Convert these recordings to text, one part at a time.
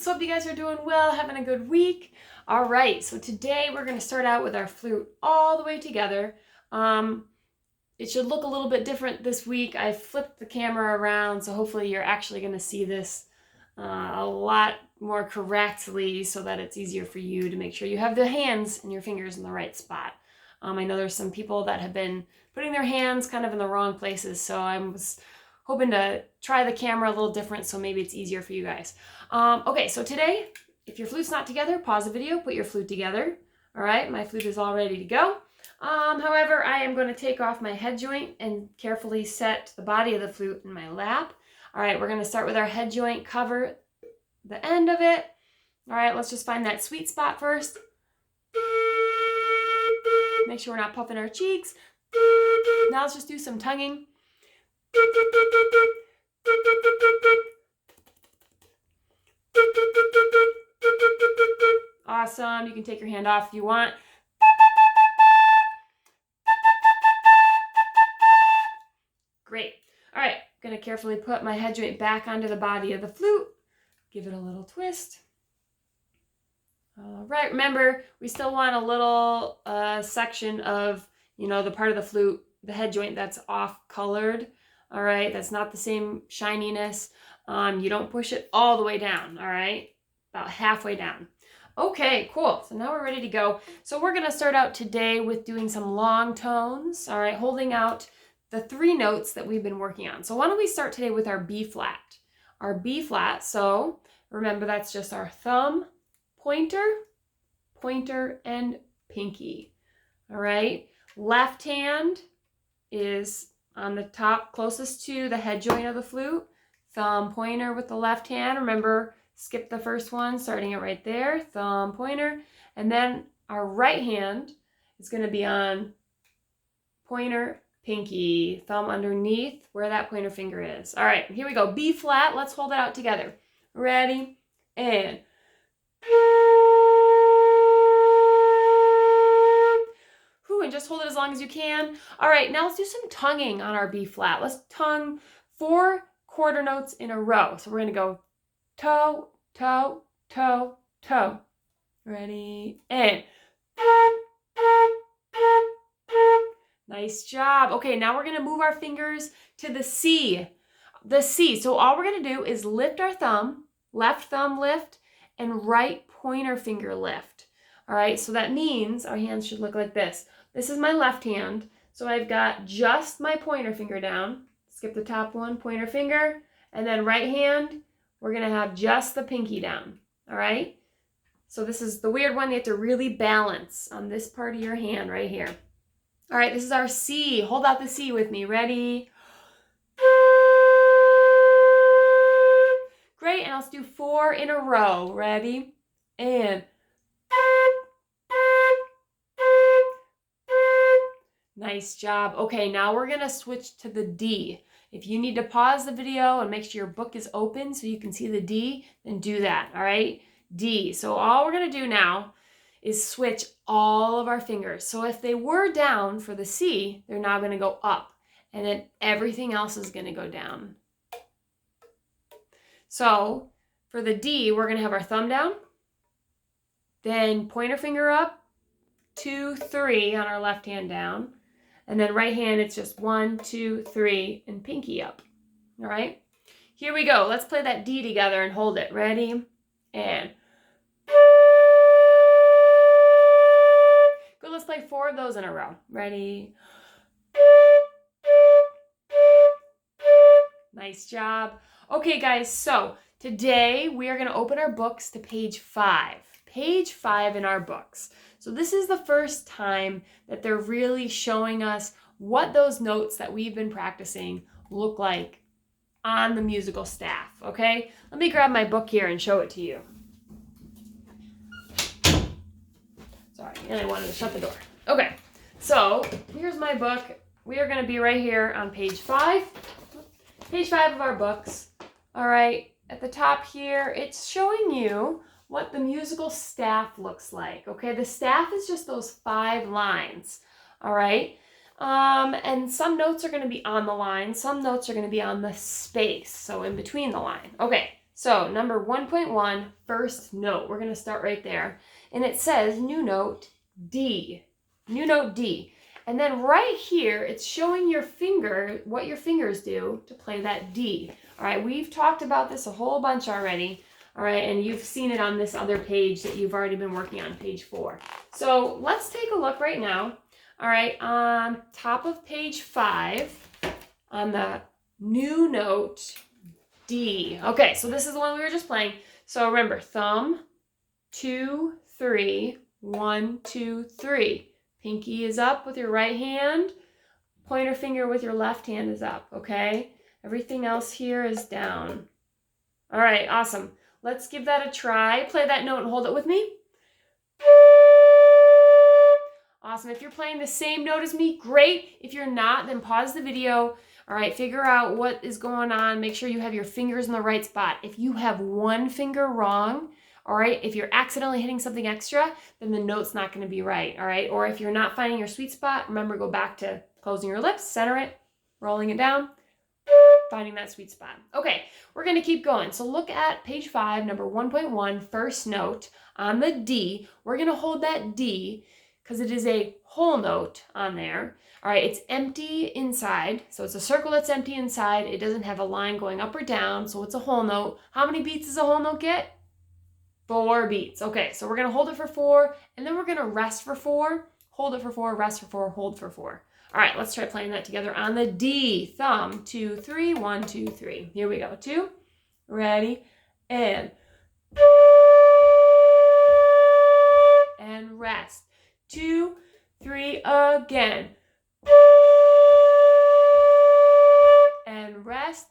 flutes. Hope you guys are doing well, having a good week. All right, so today we're going to start out with our flute all the way together. It should look a little bit different this week. I flipped the camera around, so hopefully you're actually going to see this a lot more correctly so that it's easier for you to make sure you have the hands and your fingers in the right spot. I know there's some people that have been putting their hands kind of in the wrong places, so I was hoping to try the camera a little different so maybe it's easier for you guys. Okay, so today, if your flute's not together, pause the video, put your flute together. All right, my flute is all ready to go. However, I am going to take off my head joint and carefully set the body of the flute in my lap. All right, we're going to start with our head joint, cover the end of it. All right, let's just find that sweet spot first. Make sure we're not puffing our cheeks. Now let's just do some tonguing. Awesome. You can take your hand off if you want. Great. All right. I'm going to carefully put my head joint back onto the body of the flute. Give it a little twist. All right. Remember, we still want a little section of, the part of the flute, the head joint that's off colored. All right. That's not the same shininess. You don't push it all the way down. All right. About halfway down. Okay, cool. So now we're ready to go. So we're going to start out today with doing some long tones. All right. Holding out the 3 notes that we've been working on. So why don't we start today with our B flat? Our B flat. So remember, that's just our thumb, pointer, and pinky. All right. Left hand is on the top closest to the head joint of the flute. Thumb, pointer with the left hand. Remember, skip the first one, starting it right there. Thumb, pointer. And then our right hand is going to be on pointer, pinky. Thumb underneath where that pointer finger is. All right, here we go. B flat. Let's hold it out together. Ready? And and just hold it as long as you can. All right, now let's do some tonguing on our B flat. Let's tongue 4 quarter notes in a row. So we're going to go toe, toe, toe, toe. Ready? And nice job. Okay, now we're going to move our fingers to the C. The C. So all we're going to do is lift our thumb, left thumb lift, and right pointer finger lift. All right, so that means our hands should look like this. This is my left hand, so I've got just my pointer finger down. Skip the top one, pointer finger, and then right hand, we're going to have just the pinky down, all right? So this is the weird one. You have to really balance on this part of your hand right here. All right, this is our C. Hold out the C with me. Ready? Great, and let's do 4 in a row. Ready? And nice job. Okay, now we're going to switch to the D. If you need to pause the video and make sure your book is open so you can see the D, then do that, all right? D. So all we're going to do now is switch all of our fingers. So if they were down for the C, they're now going to go up, and then everything else is going to go down. So for the D, we're going to have our thumb down, then pointer finger up, 2, 3 on our left hand down. And then right hand, it's just 1, 2, 3, and pinky up. All right? Here we go. Let's play that D together and hold it. Ready? And good. Let's play 4 of those in a row. Ready? Nice job. Okay, guys, so today we are going to open our books to page 5. Page 5 in our books. So this is the first time that they're really showing us what those notes that we've been practicing look like on the musical staff, okay? Let me grab my book here and show it to you. Sorry, and I wanted to shut the door. Okay, so here's my book. We are going to be right here on page 5. Page 5 of our books. All right, at the top here, it's showing you what the musical staff looks like, okay? The staff is just those 5 lines, all right? And some notes are going to be on the line. Some notes are going to be on the space, so in between the line. Okay, So number 1.1, first note. We're going to start right there. And it says new note D. New note D. And then right here, it's showing your finger, what your fingers do to play that D. All right, we've talked about this a whole bunch already. All right, and you've seen it on this other page that you've already been working on, page 4. So let's take a look right now. All right, on top of page 5, on the new note D. Okay, so this is the one we were just playing. So remember, thumb, 2, 3, 1, 2, 3. Pinky is up with your right hand. Pointer finger with your left hand is up, okay? Everything else here is down. All right, awesome. Let's give that a try. Play that note and hold it with me. Awesome. If you're playing the same note as me, great. If you're not, then pause the video. All right, figure out what is going on. Make sure you have your fingers in the right spot. If you have one finger wrong, all right, if you're accidentally hitting something extra, then the note's not going to be right, all right? Or if you're not finding your sweet spot, remember, go back to closing your lips, center it, rolling it down, finding that sweet spot. Okay, we're going to keep going. So look at page 5, number 1.1, first note on the D. We're going to hold that D because it is a whole note on there. All right, it's empty inside. So it's a circle that's empty inside. It doesn't have a line going up or down, so it's a whole note. How many beats does a whole note get? 4 beats. Okay, so we're going to hold it for 4, and then we're going to rest for 4, hold it for 4, rest for 4, hold for 4. All right, let's try playing that together on the D. Thumb, 2, 3, 1, 2, 3. Here we go. 2, ready, and rest. 2, 3, again. And rest.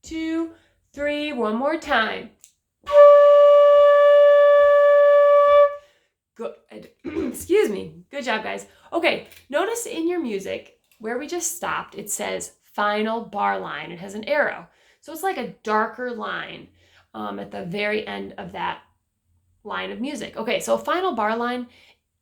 2, 3, one more time. Good. Excuse me. Good job, guys. Okay, notice in your music where we just stopped, it says final bar line. It has an arrow. So it's like a darker line at the very end of that line of music. Okay, so a final bar line,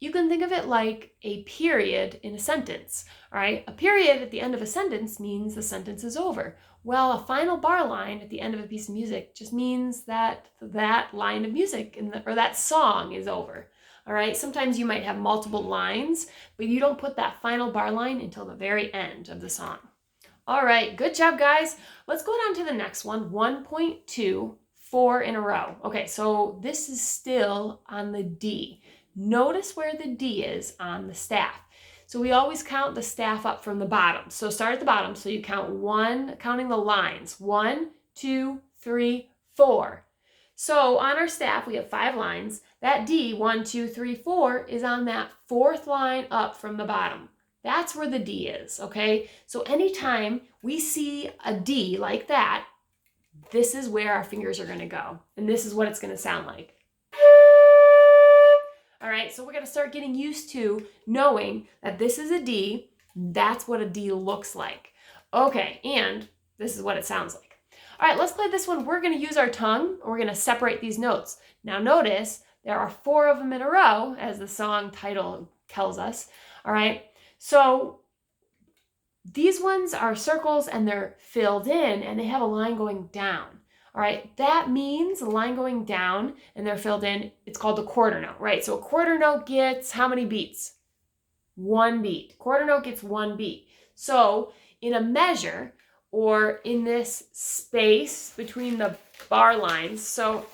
you can think of it like a period in a sentence. All right, a period at the end of a sentence means the sentence is over. Well, a final bar line at the end of a piece of music just means that that line of music or that song is over. All right, sometimes you might have multiple lines, but you don't put that final bar line until the very end of the song. All right, good job, guys. Let's go down to the next one, 1.2, 4 in a row. Okay, so this is still on the D. Notice where the D is on the staff. So we always count the staff up from the bottom. So start at the bottom. So you count 1, counting the lines. 1, 2, 3, 4. So on our staff, we have 5 lines. That D, 1, 2, 3, 4, is on that 4th line up from the bottom. That's where the D is, okay? So anytime we see a D like that, this is where our fingers are going to go. And this is what it's going to sound like. All right, so we're going to start getting used to knowing that this is a D. That's what a D looks like. Okay, and this is what it sounds like. All right, let's play this one. We're going to use our tongue. We're going to separate these notes. Now notice there are 4 of them in a row, as the song title tells us. All right, so these ones are circles and they're filled in and they have a line going down. All right, that means the line going down and they're filled in, it's called a quarter note, right? So a quarter note gets how many beats? 1 beat. Quarter note gets 1 beat. So in a measure, or in this space between the bar lines, so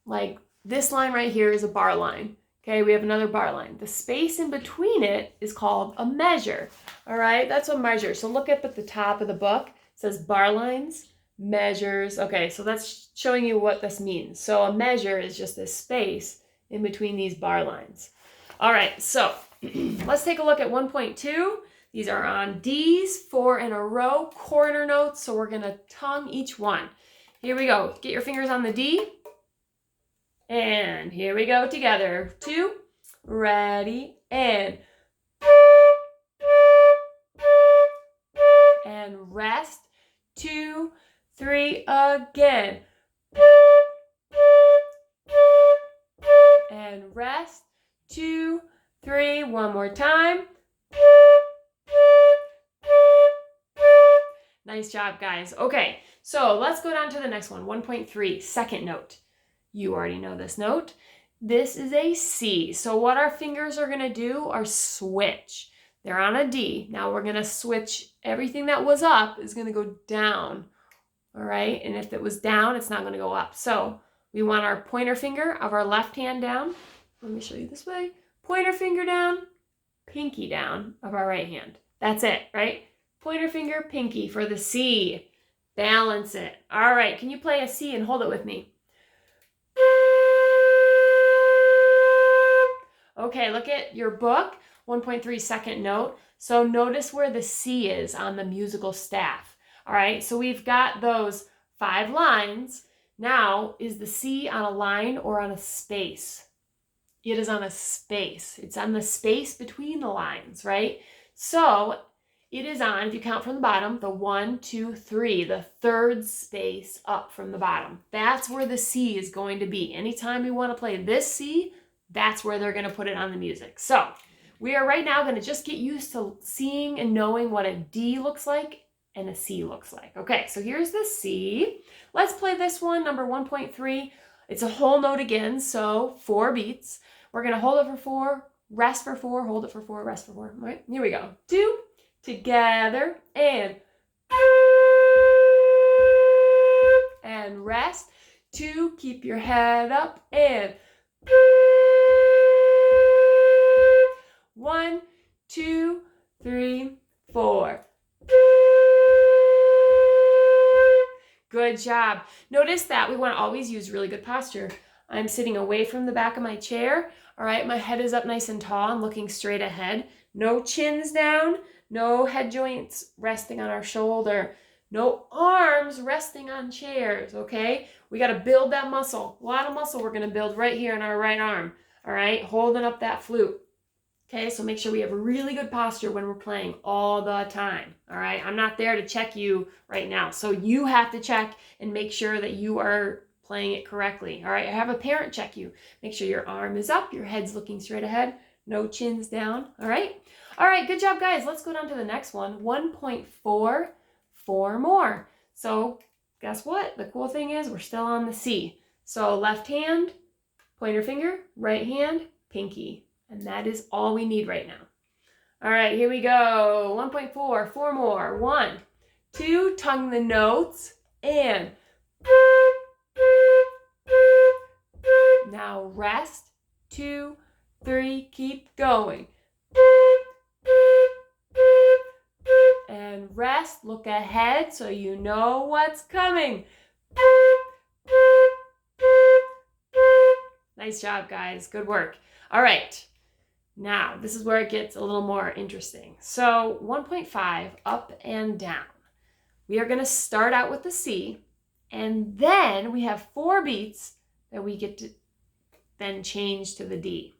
like this line right here is a bar line. Okay, we have another bar line. The space in between it is called a measure. All right, that's a measure. So look up at the top of the book. It says bar lines, measures. Okay, so that's showing you what this means. So a measure is just this space in between these bar lines. All right, so let's take a look at 1.2. These are on D's, 4 in a row, quarter notes. So we're going to tongue each one. Here we go. Get your fingers on the D. And here we go together. 2, ready, and rest. 2, 3, again. And rest. 2, 3, one more time. Nice job, guys. Okay, So let's go down to the next one, 1.3, second note. You already know this note. This is a C. So what our fingers are gonna do are switch. They're on a D. Now we're gonna switch, everything that was up is gonna go down, all right? And if it was down, it's not gonna go up. So we want our pointer finger of our left hand down. Let me show you this way. Pointer finger down, pinky down of our right hand. That's it, right? Pointer finger, pinky for the C. Balance it. All right, can you play a C and hold it with me? Okay, look at your book, 1.3 second note. So notice where the C is on the musical staff. All right, so we've got those 5 lines. Now, is the C on a line or on a space? It is on a space. It's on the space between the lines, right? So it is on, if you count from the bottom, the 1, 2, 3, the third space up from the bottom. That's where the C is going to be. Anytime you want to play this C, that's where they're going to put it on the music. So we are right now going to just get used to seeing and knowing what a D looks like and a C looks like. Okay, so here's the C. Let's play this one, number 1.3. It's a whole note again, so 4 beats. We're going to hold it for 4, rest for 4, hold it for 4, rest for 4. All right, here we go. 2, together, and rest. 2, keep your head up, and 1, 2, 3, 4. Good job. Notice that we want to always use really good posture. I'm sitting away from the back of my chair. All right, my head is up nice and tall. I'm looking straight ahead. No chins down. No head joints resting on our shoulder. No arms resting on chairs, okay? We got to build that muscle. A lot of muscle we're going to build right here in our right arm, all right? Holding up that flute. Okay, so make sure we have a really good posture when we're playing all the time, all right? I'm not there to check you right now, so you have to check and make sure that you are playing it correctly, all right? Have a parent check you. Make sure your arm is up, your head's looking straight ahead, no chins down, all right? All right, good job, guys. Let's go down to the next one, 1.4, 4 more. So guess what? The cool thing is we're still on the C. So left hand, pointer finger, right hand, pinky. And that is all we need right now. All right, here we go. 1.4, 4 more. 1, 2, tongue the notes, and now rest. 2, 3, keep going. And rest, look ahead so you know what's coming. Nice job, guys. Good work. All right. Now, this is where it gets a little more interesting. So 1.5, up and down. We are going to start out with the C, and then we have 4 beats that we get to then change to the D.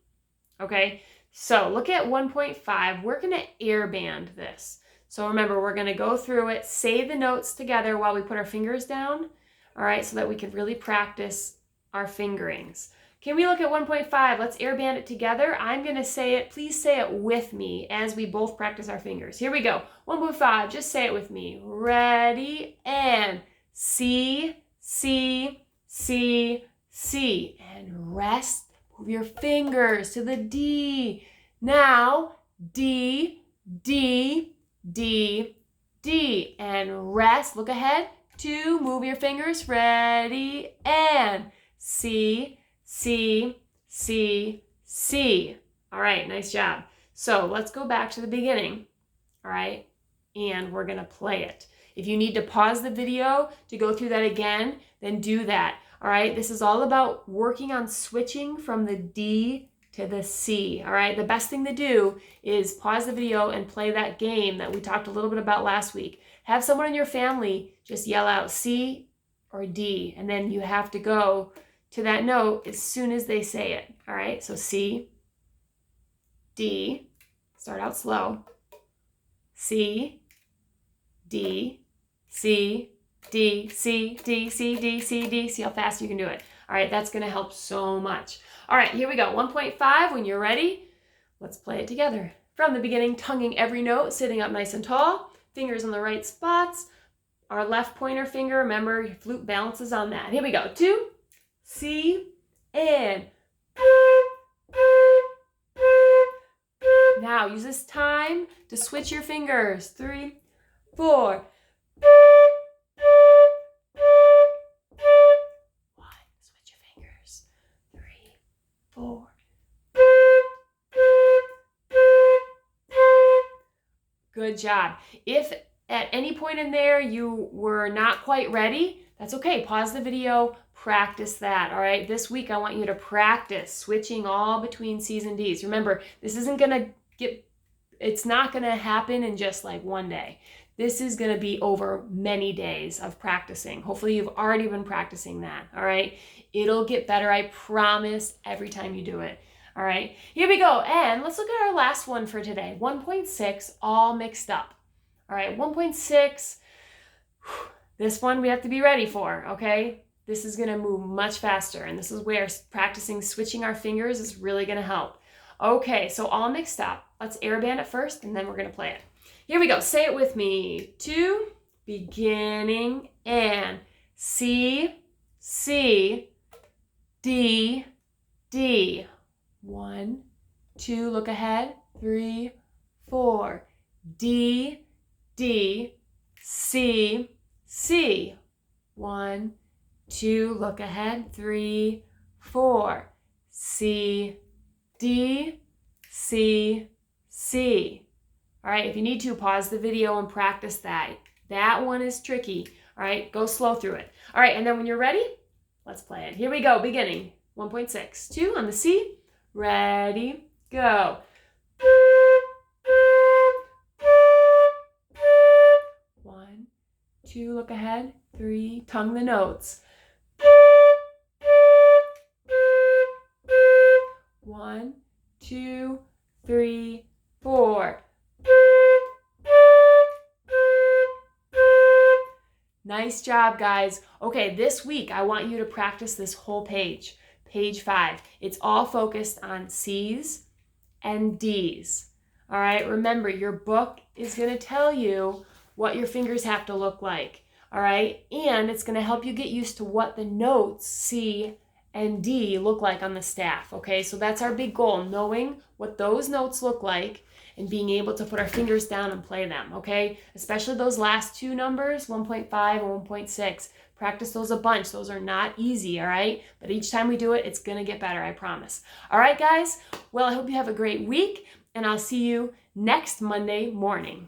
Okay, so look at 1.5. We're going to air band this. So remember, we're going to go through it, say the notes together while we put our fingers down, all right, so that we can really practice our fingerings. Can we look at 1.5? Let's air band it together. I'm going to say it. Please say it with me as we both practice our fingers. Here we go. 1.5. Just say it with me. Ready? And C, C, C, C. And rest. Move your fingers to the D. Now, D, D, D, D. And rest. Look ahead. 2. Move your fingers. Ready? And C, C, C, C. All right, nice job. So let's go back to the beginning, all right? And we're gonna play it. If you need to pause the video to go through that again, then do that, all right? This is all about working on switching from the D to the C, all right? The best thing to do is pause the video and play that game that we talked a little bit about last week. Have someone in your family just yell out C or D, and then you have to go to that note as soon as they say it, all right? So C, D, start out slow, C, D, C, D, C, D, C, D, C, D. See how fast you can do it. All right, that's gonna help so much. All right, here we go. 1.5, when you're ready, let's play it together. From the beginning, tonguing every note, sitting up nice and tall, fingers in the right spots, our left pointer finger. Remember, your flute balances on that. Here we go. 2, C, and now use this time to switch your fingers. 3, 4. 1, switch your fingers. 3, 4. Good job. If at any point in there you were not quite ready, that's okay. Pause the video, practice that, all right? This week I want you to practice switching all between C's and D's. Remember, this isn't gonna it's not gonna happen in just like one day. This is gonna be over many days of practicing. Hopefully you've already been practicing that, all right? It'll get better, I promise, every time you do it. All right, here we go. And let's look at our last one for today. 1.6, all mixed up. All right, 1.6, this one we have to be ready for, okay? This is gonna move much faster, and this is where practicing switching our fingers is really gonna help. Okay, so all mixed up. Let's airband it first, and then we're gonna play it. Here we go, say it with me. 2, beginning, and C, C, D, D. 1, 2, look ahead. 3, 4. D, D, C, C. 1, 2, look ahead. 3, 4. C, D, C, C. All right, if you need to, pause the video and practice that. That one is tricky. All right, go slow through it. All right, and then when you're ready, let's play it. Here we go, beginning. 1.6. 2 on the C. Ready, go. 1, 2, look ahead. 3, tongue the notes. 1, 2, 3, 4. Nice job, guys. Okay, this week I want you to practice this whole page. Page 5. It's all focused on C's and D's. All right, remember your book is going to tell you what your fingers have to look like. All right, and it's going to help you get used to what the notes C and D look like on the staff. Okay, so that's our big goal, knowing what those notes look like and being able to put our fingers down and play them. Okay, especially those last two numbers, 1.5 and 1.6. Practice those a bunch. Those are not easy, all right? But each time we do it, it's going to get better, I promise. All right, guys? Well, I hope you have a great week, and I'll see you next Monday morning.